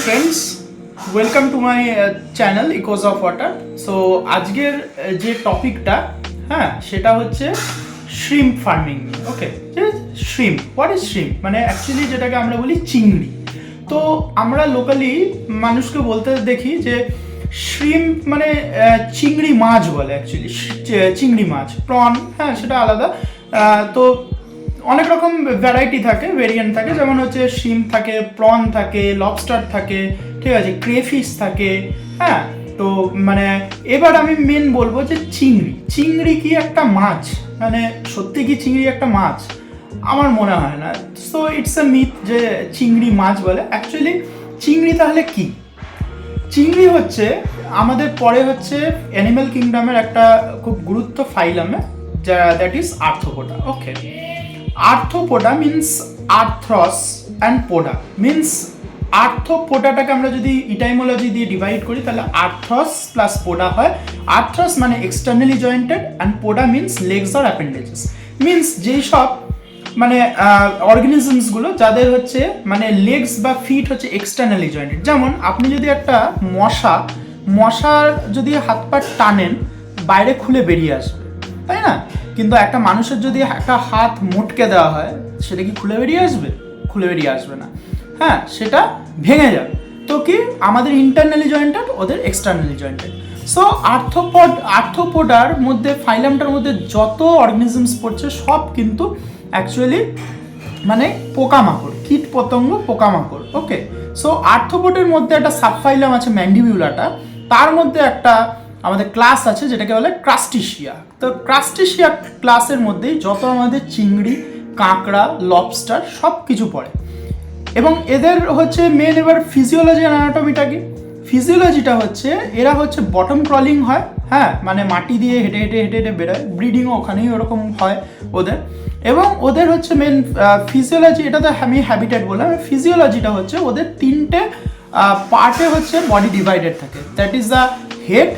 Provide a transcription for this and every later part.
friends, welcome to my channel Echoes of Water. So আজকের যে টপিকটা সেটা হচ্ছে shrimp farming. Okay, shrimp, what is shrimp মানে অ্যাকচুয়ালি যেটাকে আমরা বলি চিংড়ি। তো আমরা লোকালি মানুষকে বলতে দেখি যে শ্রিম্প মানে চিংড়ি মাছ বলে, অ্যাকচুয়ালি চিংড়ি মাছ, প্রন সেটা আলাদা। তো অনেক রকম ভ্যারাইটি থাকে, ভেরিয়েন্ট থাকে, যেমন হচ্ছে শ্রিম্প থাকে, প্রন থাকে, লবস্টার থাকে, ঠিক আছে, ক্রেফিশ থাকে। তো মানে এবার আমি মেন বলবো যে চিংড়ি কি একটা মাছ? মানে সত্যি কি চিংড়ি একটা মাছ? আমার মনে হয় না। সো ইটস এ মিথ যে চিংড়ি মাছ বলে। অ্যাকচুয়ালি চিংড়ি তাহলে কি? চিংড়ি হচ্ছে আমাদের পরে হচ্ছে অ্যানিম্যাল কিংডমের একটা খুব গুরুত্ব ফাইলামে, that is arthropoda. Okay, arthropoda means arthros and poda means, আর্থ্রোপোডাটাকে আমরা যদি ইটাইমোলজি দিয়ে ডিভাইড করি তাহলে আর্থ্রস প্লাস পোডা হয়। আর্থ্রস মানে externally jointed and poda means legs or appendages, means যেই সব মানে অর্গানিজমসগুলো যাদের হচ্ছে মানে লেগস বা ফিট হচ্ছে এক্সটার্নালি জয়েন্টেড। যেমন আপনি যদি একটা মশার যদি হাত পা টানেন বাইরে খুলে বেরিয়ে আসবে, তাই না? কিন্তু একটা মানুষের যদি একটা হাত মোটকে দেওয়া হয় সেটা কি খুলে বেরিয়ে আসবে? খুলে বেরিয়ে আসবে না, সেটা ভেঙে যাবে। তো কি আমাদের ইন্টারনালি জয়েন্টেড, ওদের এক্সটার্নালি জয়েন্টেড। সো আর্থ্রোপোডার মধ্যে, ফাইলামটার মধ্যে যত অর্গানিজমস পড়ছে সব কিন্তু অ্যাকচুয়ালি মানে পোকামাকড়, কীট পতঙ্গ, পোকামাকড়। ওকে, সো আর্থ্রোপোডের মধ্যে একটা সাবফাইলাম আছে ম্যান্ডিবিউলাটা, তার মধ্যে একটা আমাদের ক্লাস আছে যেটাকে বলে ক্রাস্টেশিয়া। তো ক্রাস্টেশিয়া ক্লাসের মধ্যেই যত আমাদের চিংড়ি, কাঁকড়া, লবস্টার সব কিছু পড়ে। এবং এদের হচ্ছে মেন এবার ফিজিওলজি আর অ্যানাটমিটা কি? ফিজিওলজিটা হচ্ছে এরা হচ্ছে বটম ক্রলিং হয়, মানে মাটি দিয়ে হেঁটে হেঁটে হেঁটে হেঁটে বেরোয়, ব্রিডিংও ওখানেই ওরকম হয় ওদের। এবং ওদের হচ্ছে মেন ফিজিওলজি, এটা তো আমি হ্যাবিটেট বললাম, ফিজিওলজিটা হচ্ছে ওদের তিনটে পার্টে হচ্ছে বডি ডিভাইডেড থাকে, that is the head,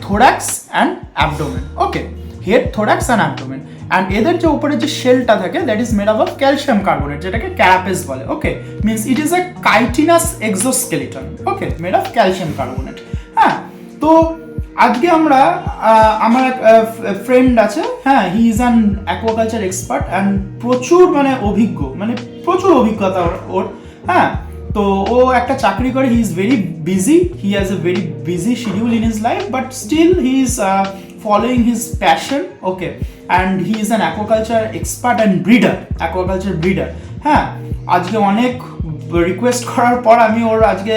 thorax and abdomen. Okay, head, thorax and abdomen. And এদের যে উপরে যে শেলটা থাকে that is made up of calcium carbonate, যেটাকে ক্যারাপেস বলে। Okay, means it is a chitinous exoskeleton. Okay, made of calcium carbonate. তো আজকে আমরা আমার এক ফ্রেন্ড আছে, he is an aquaculture expert and প্রচুর মানে অভিজ্ঞ, মানে প্রচুর অভিজ্ঞতা ওর। তো ও একটা চাকরি করে, he is very busy, he has a very busy schedule in his life, but still he is following his passion. Okay, and he is an aquaculture expert and breeder, aquaculture breeder. আজকে অনেক request করার পর আমি ওর আজকে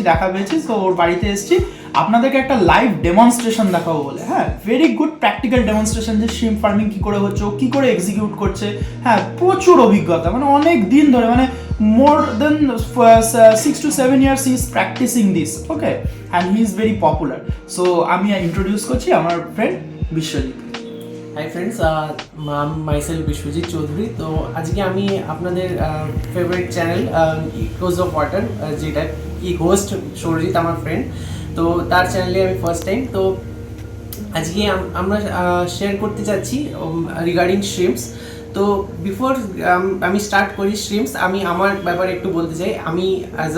দেখা পেয়েছি, তো ওর বাড়িতে এসেছি আপনাদেরকে একটা লাইভ ডেমনস্ট্রেশন দেখাবো বলে। ভেরি গুড প্র্যাকটিক্যাল ডেমনস্ট্রেশন, যে শ্রিম্প ফার্মিং কী করে হচ্ছে, ও কী করে এক্সিকিউট করছে। প্রচুর অভিজ্ঞতা, মানে অনেক দিন ধরে, মানে more than 6 to 7 years he is practicing this. Okay, and he is very popular. So আমি ইন্ট্রোডিউস করছি আমার friend Biswajit. Hi friends, myself Biswajit Chowdhury. তো আজকে আমি আপনাদের favourite channel Echoes of water, যেটা কি হোস্ট সৌরজিৎ আমার ফ্রেন্ড, তো তার চ্যানেলে আমি ফার্স্ট টাইম। তো আজকে আমরা শেয়ার করতে চাচ্ছি রিগার্ডিং শ্রিম্পস। তো বিফোর আমি স্টার্ট করি শ্রিম্পস, আমি আমার ব্যাপারে একটু বলতে চাই। আমি অ্যাজ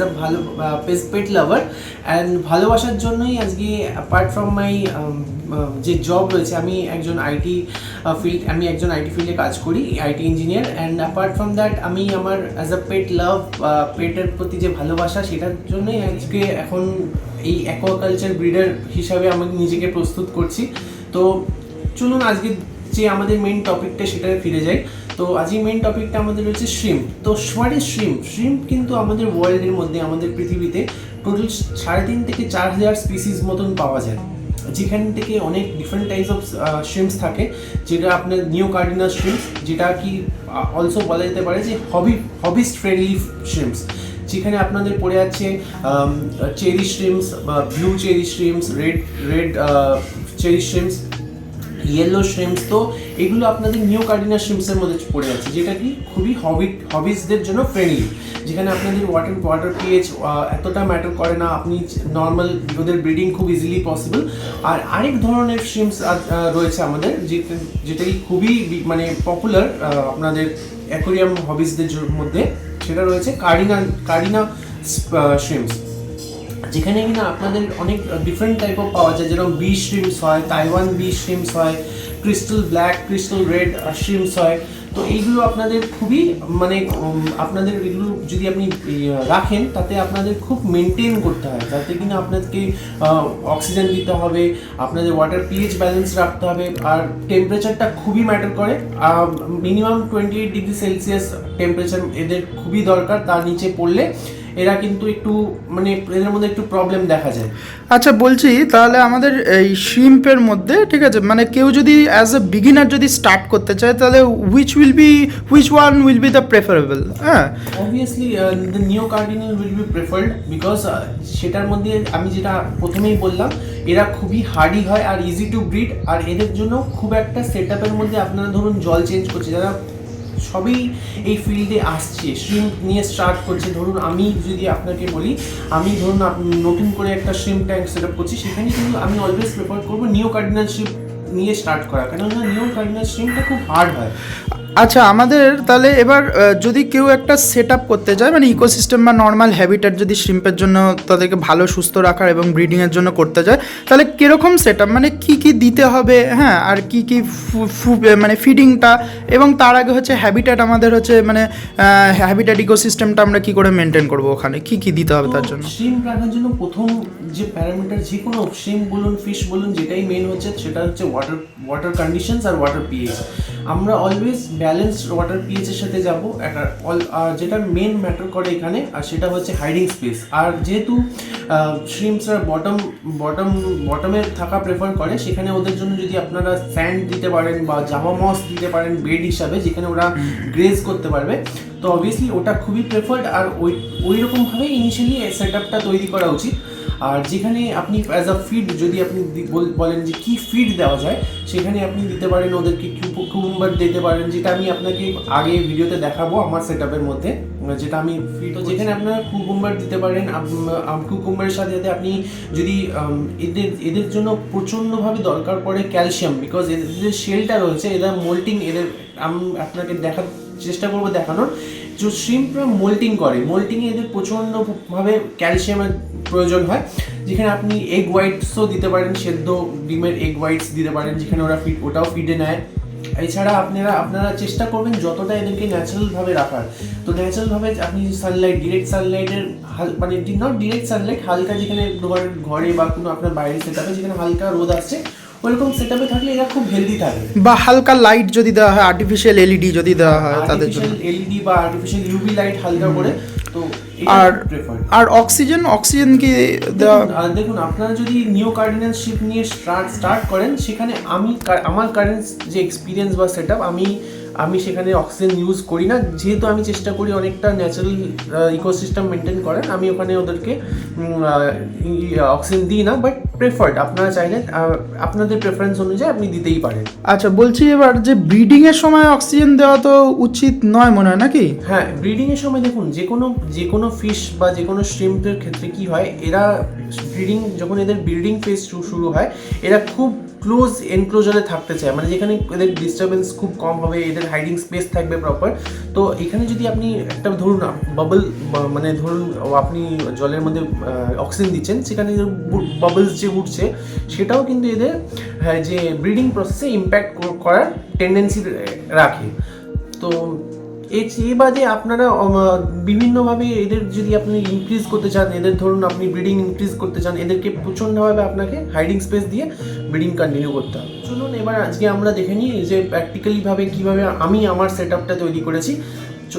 আ ভালো পেট লাভার অ্যান্ড ভালোবাসার জন্যই আজকে অ্যাপার্ট ফ্রম মাই যে জব রয়েছে, আমি একজন আইটি ফিল্ডে কাজ করি, IT engineer. And apart from that আমি আমার অ্যাজ আ পেট লাভ, পেটের প্রতি যে ভালোবাসা, সেটার জন্যই আজকে এখন এই অ্যাকোয়াকালচার ব্রিডার হিসাবে আমাকে নিজেকে প্রস্তুত করছি। তো চলুন আজকে যে আমাদের মেইন টপিকটা সেটাতে ফিরে যাই। তো আজকে মেইন টপিকটা আমাদের হচ্ছে শ্রিম্প। তো হোয়াট ইজ শ্রিম্প? শ্রিম্প কিন্তু আমাদের ওয়ার্ল্ডের মধ্যে, আমাদের পৃথিবীতে টোটাল 3.5 থেকে 4,000 স্পিসিস মতন পাওয়া যায়, যেখান থেকে অনেক ডিফারেন্ট টাইপস অফ শ্রিম্পস থাকে, যেটা আপনার নিওকার্ডিনাস শ্রিম্পস, যেটা কি অলসো বলা যেতে পারে যে হবিস্ট ফ্রেন্ডলি শ্রিম্পস, যেখানে আপনাদের পড়ে আছে চেরি শ্রিম্পস বা blue cherry shrimps, red cherry shrimps, yellow shrimps. তো এগুলো আপনাদের নিওকার্ডিনাস শ্রিম্পসের মধ্যে পড়ে আছে, যেটা কি খুবই হবিসদের জন্য ফ্রেন্ডলি, যেখানে আপনাদের ওয়াটার পিএইচ এতটা ম্যাটার করে না, আপনি নর্মাল ওদের ব্রিডিং খুব ইজিলি পসিবল। আর আরেক ধরনের শ্রিম্পস রয়েছে আমাদের, যেটা কি খুবই মানে পপুলার আপনাদের অ্যাকোরিয়াম হবিসদের মধ্যে, সেটা রয়েছে কার্ডিনা শ্রিম্পস, যেখানে কিনা আপনাদের অনেক ডিফারেন্ট টাইপ অফ পাওয়া যায়, যেরকম বি শ্রিম্পস হয়, তাইওয়ান বি শ্রিম্পস হয়, ক্রিস্টাল ব্ল্যাক, ক্রিস্টাল রেড শ্রিম্পস হয়। তো এইগুলো আপনাদের খুবই মানে আপনাদের এগুলো যদি আপনি রাখেন তাতে আপনাদের খুব মেনটেন করতে হয়, যাতে কিনা আপনাদেরকে অক্সিজেন দিতে হবে, আপনাদের ওয়াটার পিএইচ ব্যালেন্স রাখতে হবে, আর টেম্পারেচারটা খুবই ম্যাটার করে। মিনিমাম 28 ডিগ্রি সেলসিয়াস টেম্পারেচার এদের খুবই দরকার, তার নিচে পড়লে এরা কিন্তু একটু মানে এদের মধ্যে একটু প্রবলেম দেখা যায়। আচ্ছা, বলছি তাহলে আমাদের এই শ্রিম্পের মধ্যে, ঠিক আছে, মানে কেউ যদি অ্যাজ এ বিগিনার যদি স্টার্ট করতে চায়, তাহলে which one will be the preferable? হ্যাঁ, অবভিয়াসলি দ্য নিও cardinal will be preferred, because সেটার মধ্যে আমি যেটা প্রথমেই বললাম, এরা খুবই হার্ডি হয় আর ইজি টু ব্রিড, আর এদের জন্য খুব একটা সেট আপের মধ্যে আপনারা ধরুন জল চেঞ্জ করছে, যারা সবই এই ফিল্ডে আসছে, শ্রিম্প নিয়ে স্টার্ট করছে। ধরুন আমি যদি আপনাকে বলি, আমি ধরুন নতুন করে একটা শ্রিম্প ট্যাঙ্ক সেট আপ করছি, সেখানে কিন্তু আমি অলওয়েজ প্রেফার করবো নিও কার্ডিনাল শ্রিম্প নিয়ে স্টার্ট করা, কেননা নিও কার্ডিনাল শ্রিম্পটা খুব হার্ড হয়। আচ্ছা, আমাদের তাহলে এবার যদি কেউ একটা সেট আপ করতে চায়, মানে ইকোসিস্টেম বা নর্মাল হ্যাবিটেট যদি শ্রিম্পের জন্য তাদেরকে ভালো সুস্থ রাখার এবং ব্রিডিংয়ের জন্য করতে চায়, তাহলে কীরকম সেট আপ, মানে কী কী দিতে হবে, হ্যাঁ, আর কী কী মানে ফিডিংটা, এবং তার আগে হচ্ছে হ্যাবিটেট, আমাদের হচ্ছে মানে হ্যাবিটেট ইকোসিস্টেমটা আমরা কী করে মেনটেন করবো, ওখানে কী কী দিতে হবে তার জন্য? শ্রিম্প রাখার জন্য প্রথম যে প্যারামিটার, যে কোনো শ্রিম্প বলুন, ফিশ বলুন, যেটাই মেন হচ্ছে সেটা হচ্ছে ওয়াটার কন্ডিশনস আর ওয়াটার পিএইচ। আমরা অলওয়েজ ব্যালেন্সড ওয়াটার পিএইচের সাথে যাব, একটা যেটা মেন ম্যাটার করে এখানে, আর সেটা হচ্ছে হাইডিং স্পেস। আর যেহেতু শ্রিম্পসরা বটমে থাকা প্রেফার করে, সেখানে ওদের জন্য যদি আপনারা স্যান্ড দিতে পারেন বা জামা মস দিতে পারেন বেড হিসাবে, যেখানে ওরা গ্রেজ করতে পারবে, তো অবভিয়াসলি ওটা খুবই প্রেফার্ড। আর ওই রকমভাবে ইনিশিয়ালি সেট আপটা তৈরি করা উচিত। আর যেখানে আপনি অ্যাজ আ ফিড যদি আপনি বলেন যে কী ফিড দেওয়া যায়, সেখানে আপনি দিতে পারেন ওদেরকে কুকুম্বার দিতে পারেন, যেটা আমি আপনাকে আগে ভিডিওতে দেখাবো আমার সেট আপের মধ্যে, যেটা আমি ফিড, তো যেখানে আপনারা কুকুম্বার দিতে পারেন। কুকুম্বারের সাথে সাথে আপনি যদি এদের জন্য প্রচণ্ডভাবে দরকার পড়ে ক্যালসিয়াম, বিকজ এদের শেলটা রয়েছে, এরা মোল্টিং, এদের আমি আপনাকে চেষ্টা করবো দেখানোর, যে শ্রিম্পরা মোল্টিংয়ে এদের প্রচণ্ডভাবে ক্যালসিয়ামের প্রয়োজন হয়, যেখানে আপনি এগ হোয়াইটসও দিতে পারেন, সেদ্ধ ডিমের এগ হোয়াইটস দিতে পারেন, যেখানে ওটাও ফিডে নেয়। এছাড়া আপনারা চেষ্টা করবেন যতটা এদেরকে ন্যাচারালভাবে রাখার। তো ন্যাচারালভাবে আপনি ডিরেক্ট সানলাইটের মানে নট ডিরেক্ট সানলাইট, হালকা যেখানে ঘরে বা কোনো আপনার বাইরে সেট আপে যেখানে হালকা রোদ আসছে, ওরকম সেট আপে থাকলে এরা খুব হেলদি থাকে। বা হালকা লাইট যদি দেওয়া হয়, আর্টিফিশিয়াল এলইডি যদি দেওয়া হয় তাদের জন্য, এলইডি বা আর্টিফিশিয়াল ইউভি লাইট হালকা করে, তো আর অক্সিজেন কি দেওয়া? দেখুন, আপনারা যদি নিও কার্ডিনাল শ্রিম্প নিয়ে স্টার্ট করেন, সেখানে আমার কারেন্ট যে এক্সপিরিয়েন্স বা সেট আপ, আমি সেখানে অক্সিজেন ইউজ করি না, যেহেতু আমি চেষ্টা করি অনেকটা ন্যাচারাল ইকোসিস্টেম মেনটেন করেন। আমি ওখানে ওদেরকে অক্সিজেন দিই না, বাট প্রেফার্ড, আপনারা চাইলে আপনাদের প্রেফারেন্স অনুযায়ী আপনি দিতেই পারেন। আচ্ছা, বলছি এবার যে ব্রিডিংয়ের সময় অক্সিজেন দেওয়া তো উচিত নয় মনে হয়, নাকি? হ্যাঁ, ব্রিডিংয়ের সময় দেখুন, যে কোনো ফিশ বা যে কোনো শ্রিম্পের ক্ষেত্রে কি হয়, এরা যখন এদের ব্রিডিং ফেজ শুরু হয়, এরা খুব ক্লোজ এনক্লোজারে থাকতে চায়, মানে যেখানে এদের ডিস্টারবেন্স খুব কম হবে, এদের হাইডিং স্পেস থাকবে প্রপার। তো এখানে যদি আপনি একটা ধরুন মানে ধরুন আপনি জলের মধ্যে অক্সিজেন দিচ্ছেন, সেখানে বাবলস যে উঠছে, সেটাও কিন্তু এদের যে ব্রিডিং প্রসেসে ইম্প্যাক্ট করার টেন্ডেন্সি রাখে। তো এই বাদে আপনারা বিভিন্নভাবে এদের যদি আপনি ইনক্রিজ করতে চান, এদের ধরুন আপনি ব্রিডিং ইনক্রিজ করতে চান, এদেরকে প্রচণ্ডভাবে আপনাকে হাইডিং স্পেস দিয়ে ব্রিডিং কন্টিনিউ করতে হবে। চলুন এবার আজকে আমরা দেখে নিই যে প্র্যাকটিক্যালিভাবে কীভাবে আমি আমার সেট আপটা তৈরি করেছি।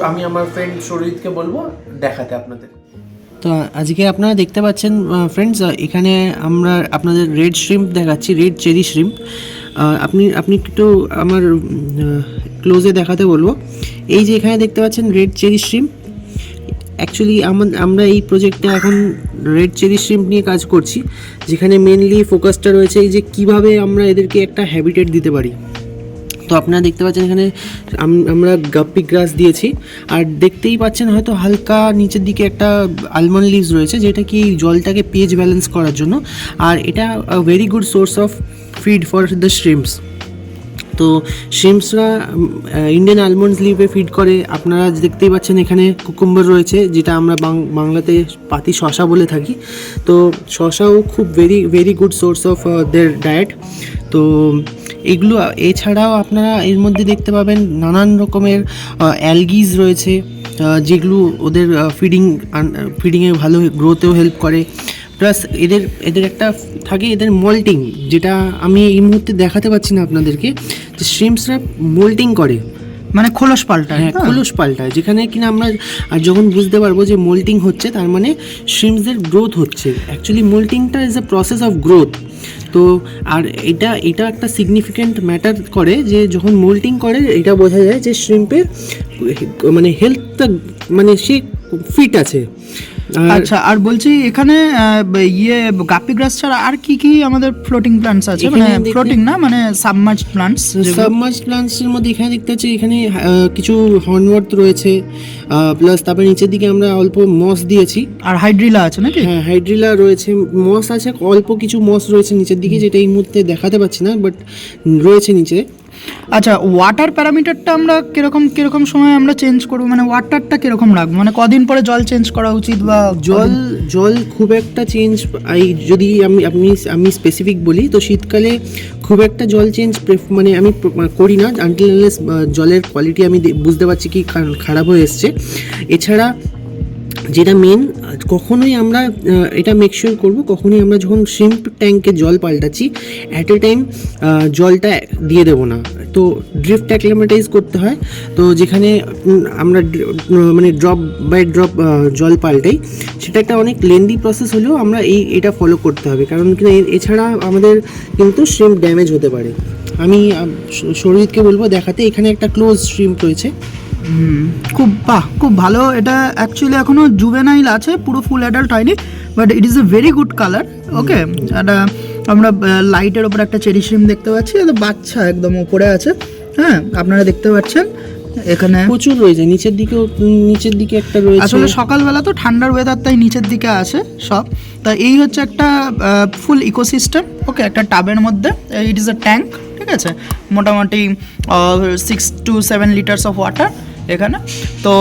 আমি আমার ফ্রেন্ড সৌরজিৎকে বলবো দেখাতে আপনাদের। তো আজকে আপনারা দেখতে পাচ্ছেন ফ্রেন্ডস, এখানে আমরা আপনাদের রেড শ্রিম্প দেখাচ্ছি, রেড চেরি শ্রিম্প। আপনি একটু আমার ক্লোজে দেখাতে বলবো। এই যে এখানে দেখতে পাচ্ছেন রেড চেরি শ্রিম্প। অ্যাকচুয়ালি আমরা এই প্রজেক্টে এখন রেড চেরি শ্রিম্প নিয়ে কাজ করছি, যেখানে মেনলি ফোকাসটা রয়েছে এই যে কীভাবে আমরা এদেরকে একটা হ্যাবিটেট দিতে পারি। তো আপনারা দেখতে পাচ্ছেন এখানে আমরা গাপ্পি গ্রাস দিয়েছি, আর দেখতেই পাচ্ছেন হয়তো হালকা নিচের দিকে একটা আলমন্ড লিভস রয়েছে, যেটা কি জলটাকে পিএইচ ব্যালেন্স করার জন্য, আর এটা very good source of feed for the shrimps. তো শ্রিম্পসরা ইন্ডিয়ান আলমন্ডস লিভে ফিড করে। আপনারা দেখতেই পাচ্ছেন এখানে কুকুম্বার রয়েছে, যেটা আমরা বাংলাতে পাতি শশা বলে থাকি। তো শশাও খুব very good source of there diet. তো এগুলো এছাড়াও আপনারা এর মধ্যে দেখতে পাবেন নানান রকমের অ্যালগিজ রয়েছে, যেগুলো ওদের ফিডিংয়ে ভালো গ্রোথেও হেল্প করে। প্লাস এদের একটা থাকে এদের মল্টিং, যেটা আমি এই মুহূর্তে দেখাতে পাচ্ছি না আপনাদেরকে, যে শ্রিম্পসরা মোল্টিং করে, মানে খোলস পাল্টায়। হ্যাঁ, খোলস পাল্টায়, যেখানে কিনা আমরা আর যখন বুঝতে পারবো যে মোল্টিং হচ্ছে, তার মানে শ্রিম্পসদের গ্রোথ হচ্ছে। অ্যাকচুয়ালি মোল্টিংটা is a process of growth. তো আর এটা একটা সিগনিফিক্যান্ট ম্যাটার করে, যে যখন মোল্টিং করে এটা বোঝা যায় যে শ্রিম্পের মানে হেলথটা মানে সে ফিট আছে। আচ্ছা, আর বলছি এখানে গাপ্পি গ্রাস ছাড়া আর কি কি আমাদের ফ্লোটিং প্ল্যান্টস আছে? মানে ফ্লোটিং না, মানে সাবমার্জড প্ল্যান্টস। সাবমার্জড প্ল্যান্টসের মধ্যে এখানে দেখতে পাচ্ছি এখানে কিছু হর্নওয়ার্থ রয়েছে, প্লাস তারপরে নিচের দিকে আমরা অল্প মস দিয়েছি। আর হাইড্রিলা আছে নাকি? হ্যাঁ, হাইড্রিলা রয়েছে, মস আছে, অল্প কিছু মস রয়েছে নিচের দিকে, যেটা এই মুহূর্তে দেখাতে পাচ্ছি না, বাট রয়েছে নিচে। আচ্ছা, ওয়াটার প্যারামিটারটা আমরা কিরকম সময় আমরা চেঞ্জ করবো? মানে ওয়াটারটা কিরকম রাখবো? মানে কদিন পরে জল চেঞ্জ করা উচিত? বা জল খুব একটা চেঞ্জ, যদি আমি স্পেসিফিক বলি, তো শীতকালে খুব একটা জল চেঞ্জ মানে আমি করি না, আনটিল আনলেস জলের কোয়ালিটি আমি বুঝতে পারছি কি খারাপ হয়ে এসছে। এছাড়া যেটা মেন, কখনোই আমরা এটা মেকশিওর করব, কখনোই আমরা যখন শ্রিম্প ট্যাঙ্কে জল পাল্টাচ্ছি অ্যাট এ টাইম জলটা দিয়ে দেবো না। তো ড্রিফট অ্যাক্লিমেটাইজ করতে হয়। তো যেখানে আমরা মানে ড্রপ বাই ড্রপ জল পাল্টাই, সেটা একটা অনেক লেন্দি প্রসেস হলেও আমরা এটা ফলো করতে হবে, কারণ কিনা এছাড়া আমাদের কিন্তু শ্রিম্প ড্যামেজ হতে পারে। আমি সৌরজিৎকে বলবো দেখাতে, এখানে একটা ক্লোজ শ্রিম্প রয়েছে। খুব ভালো। এটা অ্যাকচুয়ালি এখনো জুভেনাইল আছে, পুরো ফুল অ্যাডাল্ট হয়নি, but it is a very good colour. Okay, এটা আমরা লাইটের ওপর একটা চেরি শ্রিম দেখতে পাচ্ছি, এটা বাচ্চা একদম উপরে আছে। হ্যাঁ, আপনারা দেখতে পাচ্ছেন এখানে প্রচুর রয়েছে, নিচের দিকে একটা রয়েছে। আসলে সকালবেলা তো ঠান্ডার ওয়েদার, তাই নিচের দিকে আসে সব। তা এই হচ্ছে একটা ফুল ইকোসিস্টেম। ওকে, একটা টাবের মধ্যে, ইট ইজ আ ট্যাঙ্ক, ঠিক আছে, মোটামুটি 6 to 7 লিটার্স অফ ওয়াটার এখানে। তো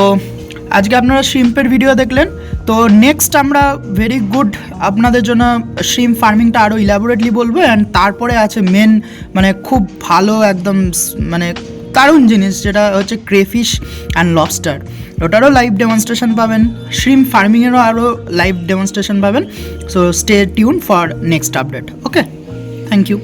আজকে আপনারা শ্রিম্পের ভিডিও দেখলেন। তো নেক্সট আমরা ভেরি গুড আপনাদের জন্য শ্রিম্প ফার্মিংটা আরও ইলাবোরেটলি বলবো। অ্যান্ড তারপরে আছে মেন, মানে খুব ভালো একদম মানে দারুণ জিনিস, যেটা হচ্ছে ক্রেফিশ অ্যান্ড লবস্টার। ওটারও লাইভ ডেমনস্ট্রেশন পাবেন, শ্রিম্প ফার্মিংয়েরও আরও লাইভ ডেমনস্ট্রেশন পাবেন। So stay tune for next update. Okay, thank you.